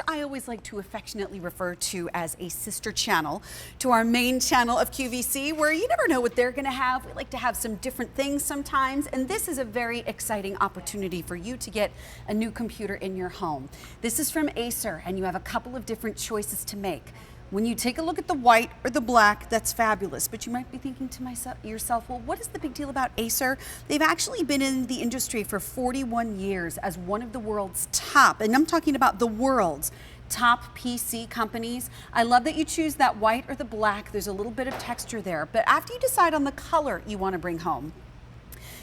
I always like to affectionately refer to as a sister channel to our main channel of QVC, where you never know what they're going to have. We like to have some different things sometimes, and this is a very exciting opportunity for you to get a new computer in your home. This is from Acer, and you have a couple of different choices to make. When you take a look at the white or the black, that's fabulous. But you might be thinking to yourself, well, what is the big deal about Acer? They've actually been in the industry for 41 years as one of the world's top, and I'm talking about the world's top PC companies. I love that you choose that white or the black. There's a little bit of texture there. But after you decide on the color you want to bring home,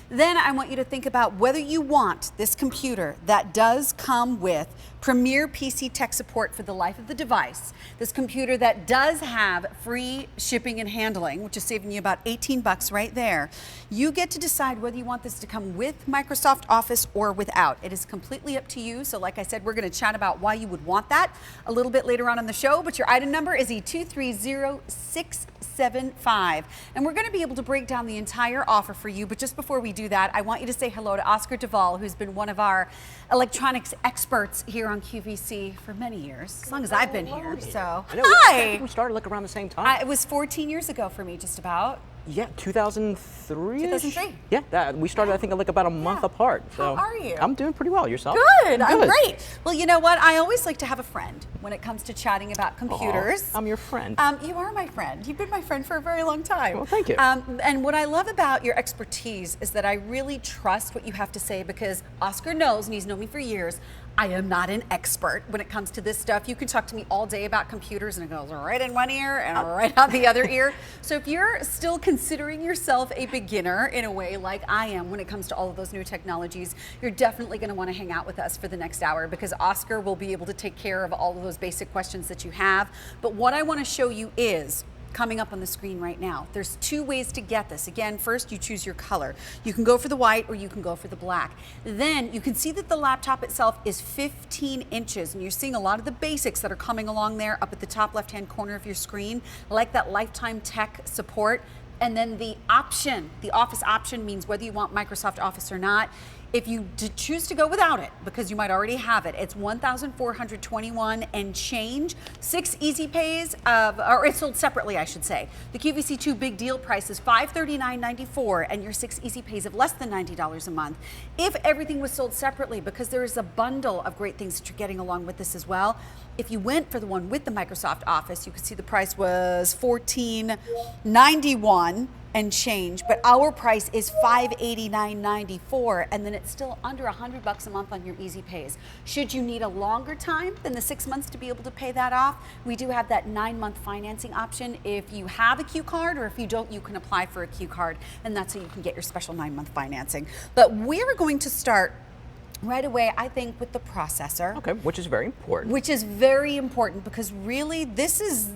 then I want you to think about whether you want this computer that does come with premier PC tech support for the life of the device, this computer that does have free shipping and handling, which is saving you about 18 bucks right there. You get to decide whether you want this to come with Microsoft Office or without. It is completely up to you. So like I said, we're going to chat about why you would want that a little bit later on in the show, but your item number is E230675, and we're going to be able to break down the entire offer for you. But just before we do that, I want you to say hello to Oscar Duvall, who's been one of our electronics experts here on QVC for many years, as long as I've been here. So, I know, hi! I think we started like around the same time. It was 14 years ago for me, just about. Yeah, 2003. 2003. Yeah, we started I think like about a month apart. So how are you? I'm doing pretty well. Yourself? Good. I'm great. Well, you know what? I always like to have a friend when it comes to chatting about computers. Aw, I'm your friend. You are my friend. You've been my friend for a very long time. Well, thank you. And what I love about your expertise is that I really trust what you have to say, because Oscar knows, and he's known me for years, I am not an expert when it comes to this stuff. You can talk to me all day about computers and it goes right in one ear and right out the other ear. So if you're still considering yourself a beginner in a way like I am when it comes to all of those new technologies, you're definitely going to want to hang out with us for the next hour, because Oscar will be able to take care of all of those basic questions that you have. But what I want to show you is coming up on the screen right now. There's two ways to get this. Again, first you choose your color. You can go for the white or you can go for the black. Then you can see that the laptop itself is 15 inches, and you're seeing a lot of the basics that are coming along there up at the top left-hand corner of your screen, like that lifetime tech support. And then the option, the Office option, means whether you want Microsoft Office or not. If you choose to go without it, because you might already have it, it's $1,421 and change. 6 easy pays, or it's sold separately, I should say. The QVC2 big deal price is $539.94, and your 6 easy pays of less than $90 a month. If everything was sold separately, because there is a bundle of great things that you're getting along with this as well. If you went for the one with the Microsoft Office, you could see the price was $1491 and change, but our price is $589.94, and then it's still under $100 a month on your easy pays. Should you need a longer time than the 6 months to be able to pay that off, we do have that 9-month financing option. If you have a Q card, or if you don't, you can apply for a Q card, and that's how you can get your special 9-month financing. But we're going to start right away, I think, with the processor. Okay, which is very important. Which is very important, because really this is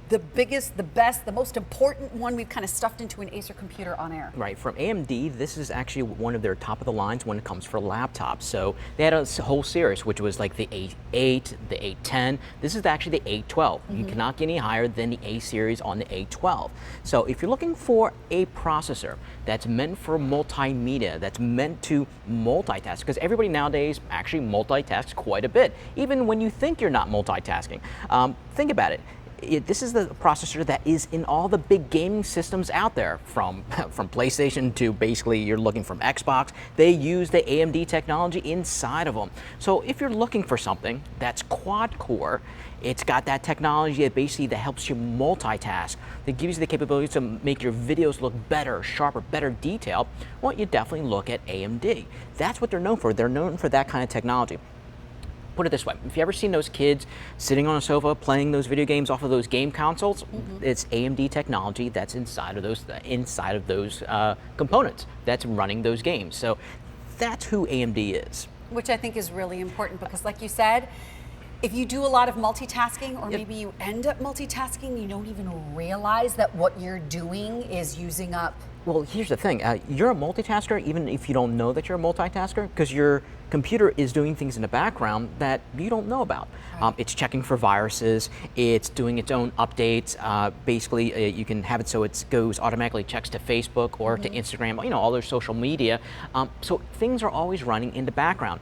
the biggest, the best, the most important one we've kind of stuffed into an Acer computer on air. Right, from AMD, this is actually one of their top of the lines when it comes for laptops. So they had a whole series, which was like the A8, the A10. This is actually the A12. You cannot get any higher than the A series on the A12. So if you're looking for a processor that's meant for multimedia, that's meant to multitask, because everybody nowadays actually multitasks quite a bit, even when you think you're not multitasking. Think about it. This is the processor that is in all the big gaming systems out there, from PlayStation to basically you're looking from Xbox. They use the AMD technology inside of them. So if you're looking for something that's quad core, it's got that technology that helps you multitask, that gives you the capability to make your videos look better, sharper, better detailed, well, you definitely look at AMD. That's what they're known for. They're known for that kind of technology. Put it this way, if you ever seen those kids sitting on a sofa playing those video games off of those game consoles, it's AMD technology that's inside of those components that's running those games. So that's who AMD is. Which I think is really important, because like you said, if you do a lot of multitasking, or maybe you end up multitasking, you don't even realize that what you're doing is using up. Well, here's the thing. You're a multitasker even if you don't know that you're a multitasker, because your computer is doing things in the background that you don't know about. Right. It's checking for viruses. It's doing its own updates. Basically, you can have it so it goes automatically checks to Facebook or to Instagram, all their social media. So things are always running in the background.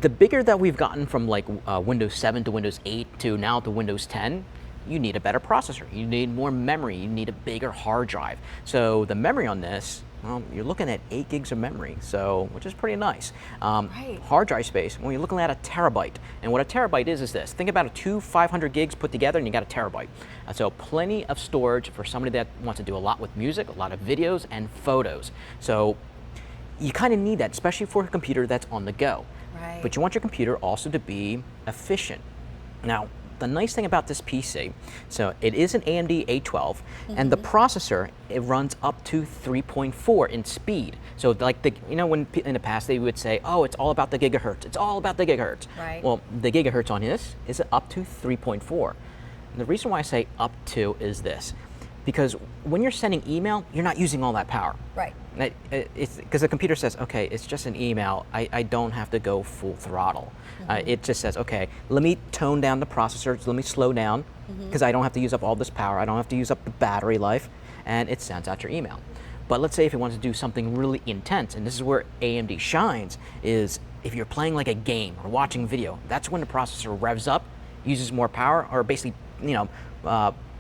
The bigger that we've gotten from like Windows 7 to Windows 8 to now to Windows 10, you need a better processor. You need more memory. You need a bigger hard drive. So the memory on this, well, you're looking at 8 gigs of memory, so which is pretty nice. Right. Hard drive space, well, you're looking at a terabyte. And what a terabyte is this. Think about two 500 gigs put together and you got a terabyte. So plenty of storage for somebody that wants to do a lot with music, a lot of videos and photos. So you kind of need that, especially for a computer that's on the go. Right. But you want your computer also to be efficient. Now, the nice thing about this PC, so it is an AMD A12, and the processor, it runs up to 3.4 in speed. So like when in the past they would say, oh, it's all about the gigahertz. It's all about the gigahertz. Right. Well, the gigahertz on this is up to 3.4. And the reason why I say up to is this, because when you're sending email, you're not using all that power. Right. It's because the computer says, okay, it's just an email. I don't have to go full throttle. It just says, okay, let me tone down the processor. Let me slow down because I don't have to use up all this power. I don't have to use up the battery life, and it sends out your email. But let's say if it wants to do something really intense, and this is where AMD shines, is if you're playing like a game or watching video, that's when the processor revs up, uses more power, or basically,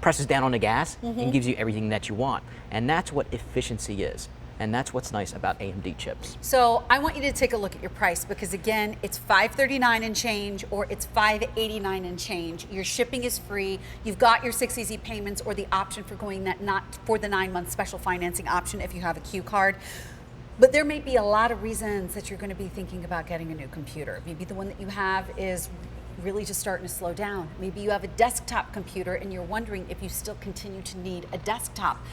presses down on the gas and gives you everything that you want. And that's what efficiency is. And that's what's nice about AMD chips. So I want you to take a look at your price because again, it's $539 and change or it's $589 and change. Your shipping is free. You've got your 6 easy payments or the option for going that not for the 9-month special financing option if you have a Q card. But there may be a lot of reasons that you're going to be thinking about getting a new computer. Maybe the one that you have is really just starting to slow down. Maybe you have a desktop computer and you're wondering if you still continue to need a desktop.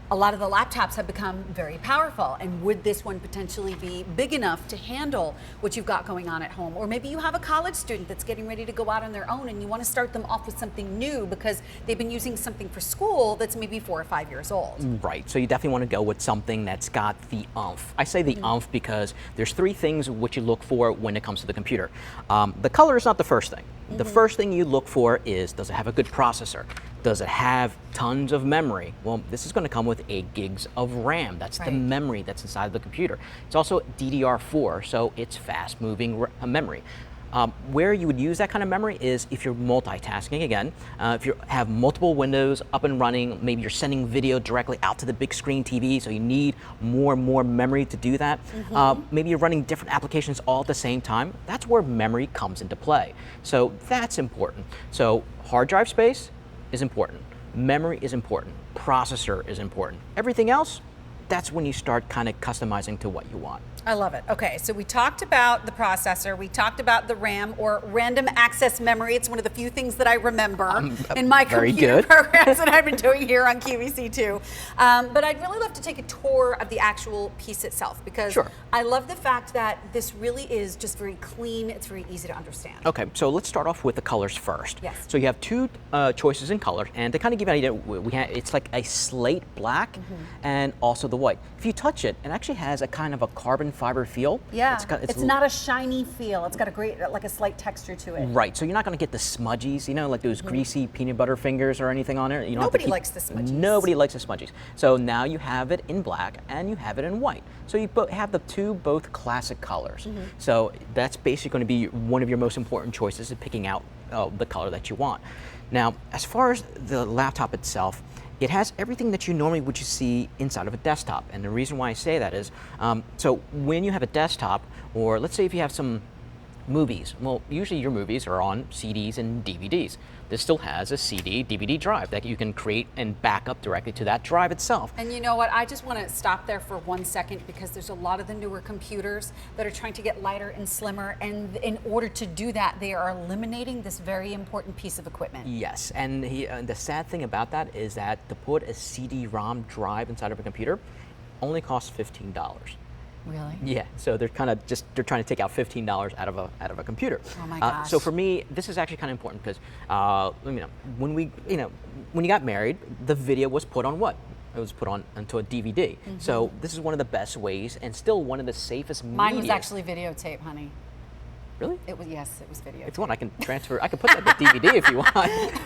A lot of the laptops have become very powerful, and would this one potentially be big enough to handle what you've got going on at home? Or maybe you have a college student that's getting ready to go out on their own and you want to start them off with something new because they've been using something for school that's maybe 4 or 5 years old. Right, so you definitely want to go with something that's got the oomph. I say the oomph because there's 3 things which you look for when it comes to the computer. The color is not the first thing. The first thing you look for is, does it have a good processor? Does it have tons of memory? Well, this is going to come with 8 gigs of RAM. That's the memory that's inside of the computer. It's also DDR4, so it's fast-moving memory. Where you would use that kind of memory is if you're multitasking again, if you have multiple windows up and running, maybe you're sending video directly out to the big screen TV, so you need more and more memory to do that. Maybe you're running different applications all at the same time. That's where memory comes into play. So that's important. So hard drive space is important. Memory is important. Processor is important. Everything else, that's when you start kind of customizing to what you want. I love it. Okay, so we talked about the processor, we talked about the RAM or random access memory. It's one of the few things that I remember in my computer programs that I've been doing here on QVC too. But I'd really love to take a tour of the actual piece itself because I love the fact that this really is just very clean. It's very easy to understand. Okay, so let's start off with the colors first. Yes. So you have 2 choices in color, and to kind of give you an idea, it's like a slate black and also the white. If you touch it, it actually has a kind of a carbon fiber feel. Yeah, it's not a shiny feel. It's got a great, like a slight texture to it. Right, so you're not going to get the smudgies, like those greasy peanut butter fingers or anything on it. Nobody likes the smudgies. Nobody likes the smudgies. So now you have it in black and you have it in white. So you have the both classic colors. So that's basically going to be one of your most important choices in picking out the color that you want. Now, as far as the laptop itself, it has everything that you normally would see inside of a desktop. And the reason why I say that is, so when you have a desktop, or let's say if you have some movies, well, usually your movies are on CDs and DVDs. This still has a CD, DVD drive that you can create and back up directly to that drive itself. And you know what, I just want to stop there for 1 second because there's a lot of the newer computers that are trying to get lighter and slimmer, and in order to do that, they are eliminating this very important piece of equipment. Yes, and the sad thing about that is that to put a CD-ROM drive inside of a computer only costs $15. Really? Yeah. So they're kind of they're trying to take out $15 out of a computer. Oh my gosh. So for me, this is actually kind of important because when you got married, the video was put on what? It was put on onto a DVD. So this is one of the best ways and still one of the safest. Mine was actually videotape, honey. Really? It was, yes, it was video. If you want, I can transfer. I can put that to DVD if you want.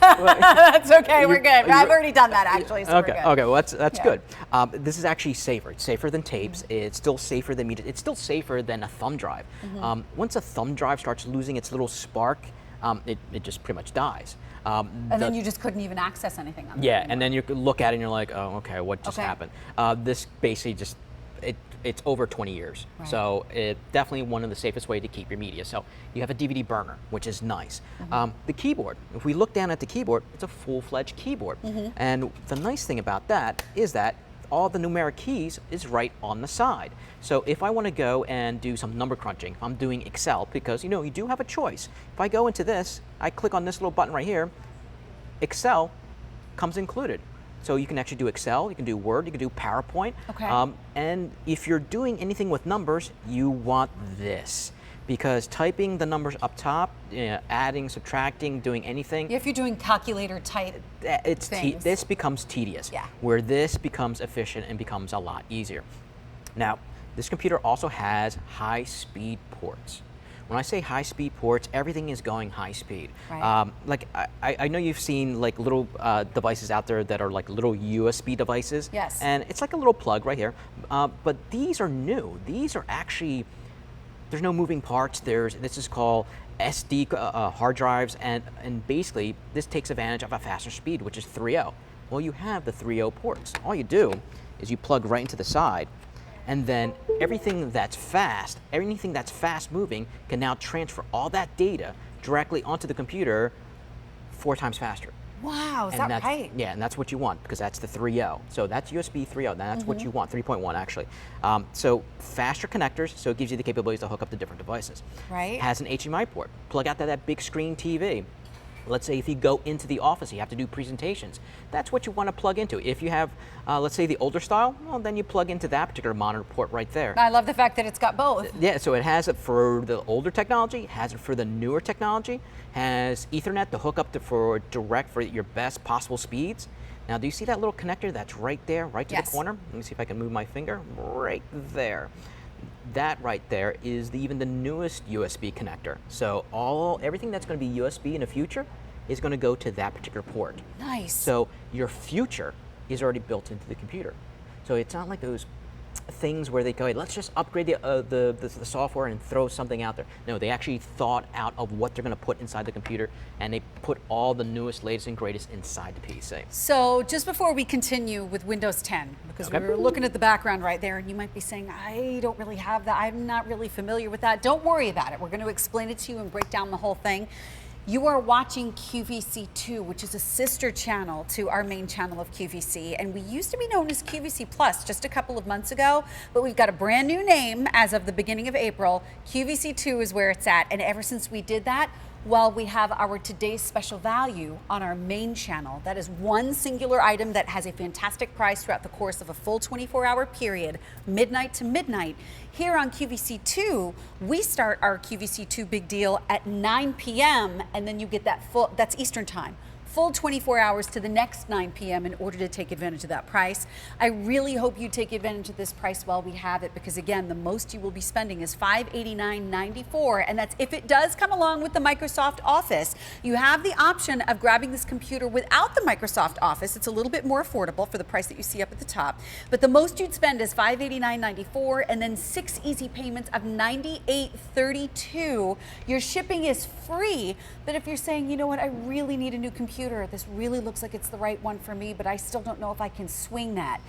That's okay. We're good. I've already done that actually. So Okay. We're good. Okay. Well, that's Yeah. good. This is actually safer. It's safer than tapes. It's still safer than media. It's still safer than a thumb drive. Once a thumb drive starts losing its little spark, it just pretty much dies. And then you just couldn't even access anything on it Yeah, anymore. and then you could look at it and you're like, oh, okay, what just Okay. happened? This basically just, it's over 20 years. Right. So it definitely one of the safest way to keep your media. So you have a DVD burner, which is nice. The keyboard, if we look down at the keyboard, it's a full-fledged keyboard. And the nice thing about that is that all the numeric keys is right on the side. So if I want to go and do some number crunching, if I'm doing Excel, because you know, you do have a choice. If I go into this, I click on this little button right here, Excel comes included. So you can actually do Excel, you can do Word, you can do PowerPoint. Okay. And if you're doing anything with numbers, you want this. Because typing the numbers up top, adding, subtracting, doing anything, If you're doing calculator type, things. this becomes tedious. Yeah. Where this becomes efficient and becomes a lot easier. Now, this computer also has high-speed ports. When I say high-speed ports, everything is going high-speed. Right. Like I know you've seen like little devices out there that are like little USB devices. Yes. And it's like a little plug right here. But these are new. These are actually, there's no moving parts. This is called SD hard drives, and basically this takes advantage of a faster speed, which is 3.0. Well, you have the 3.0 ports. All you do is you plug right into the side, and then everything that's fast moving can now transfer all that data directly onto the computer 4 times faster. wow, is And that that's, right? Yeah, and that's what you want because that's the 3.0. So that's USB 3.0. That's what you want, 3.1 actually. So faster connectors, so it gives you the capabilities to hook up to different devices. Right. Has an HDMI port. Plug out that big screen TV. Let's say if you go into the office, you have to do presentations. That's what you want to plug into. If you have, let's say the older style, well, then you plug into that particular monitor port right there. I love the fact that it's got both. Yeah, so it has it for the older technology, has it for the newer technology, has Ethernet to hook up to for your best possible speeds. Now, do you see that little connector that's right there, right to Yes. the corner? Let me see if I can move my finger. Right there. That right there is even the newest USB connector. So everything that's going to be USB in the future is going to go to that particular port. Nice. So your future is already built into the computer. So it's not like those things where they go, hey, let's just upgrade the software and throw something out there. No, they actually thought out of what they're going to put inside the computer, and they put all the newest, latest, and greatest inside the PC. So just before we continue with Windows 10, because Okay. we were looking at the background right there, and you might be saying, I don't really have that. I'm not really familiar with that. Don't worry about it. We're going to explain it to you and break down the whole thing. You are watching QVC2, which is a sister channel to our main channel of QVC, and we used to be known as QVC Plus just a couple of months ago, but we've got a brand new name as of the beginning of April. QVC2 is where it's at, and ever since we did that, well, we have our today's special value on our main channel. That is one singular item that has a fantastic price throughout the course of a full 24-hour period, midnight to midnight. Here on QVC2, we start our QVC2 big deal at 9 p.m. and then you get that full, that's Eastern time, full 24 hours to the next 9 p.m. in order to take advantage of that price. I really hope you take advantage of this price while we have it, because again, the most you will be spending is $589.94, and that's if it does come along with the Microsoft Office. You have the option of grabbing this computer without the Microsoft Office. It's a little bit more affordable for the price that you see up at the top, but the most you'd spend is $589.94 and then 6 easy payments of $98.32. Your shipping is free, but if you're saying, you know what, I really need a new computer, this really looks like it's the right one for me, but I still don't know if I can swing that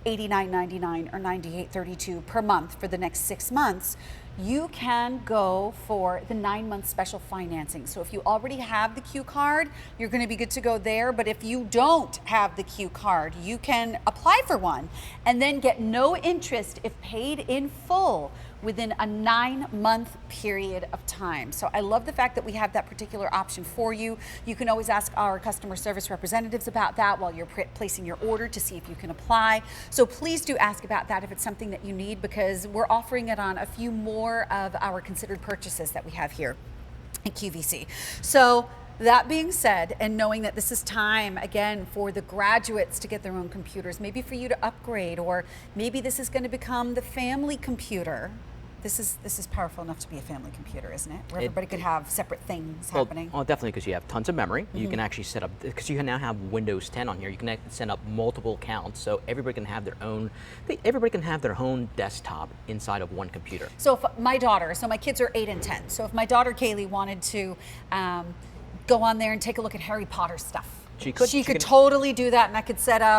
$89.99 or $98.32 per month for the next 6 months, you can go for the 9-month special financing. So if you already have the Q card, you're going to be good to go there. But if you don't have the Q card, you can apply for one and then get no interest if paid in full within a 9-month period of time. So I love the fact that we have that particular option for you. You can always ask our customer service representatives about that while you're placing your order to see if you can apply. So please do ask about that if it's something that you need, because we're offering it on a few more of our considered purchases that we have here at QVC. So that being said, and knowing that this is time, again, for the graduates to get their own computers, maybe for you to upgrade, or maybe this is going to become the family computer This is powerful enough to be a family computer, isn't it? Where everybody could have separate things Well, happening. well, definitely, because you have tons of memory. You can actually set up, because you can now have Windows 10 on here. You can set up multiple accounts, so everybody can have their own. Everybody can have their own desktop inside of one computer. So if my daughter, so my kids are 8 and 10. So if my daughter Kaylee wanted to go on there and take a look at Harry Potter stuff, She could totally do that, and I could set up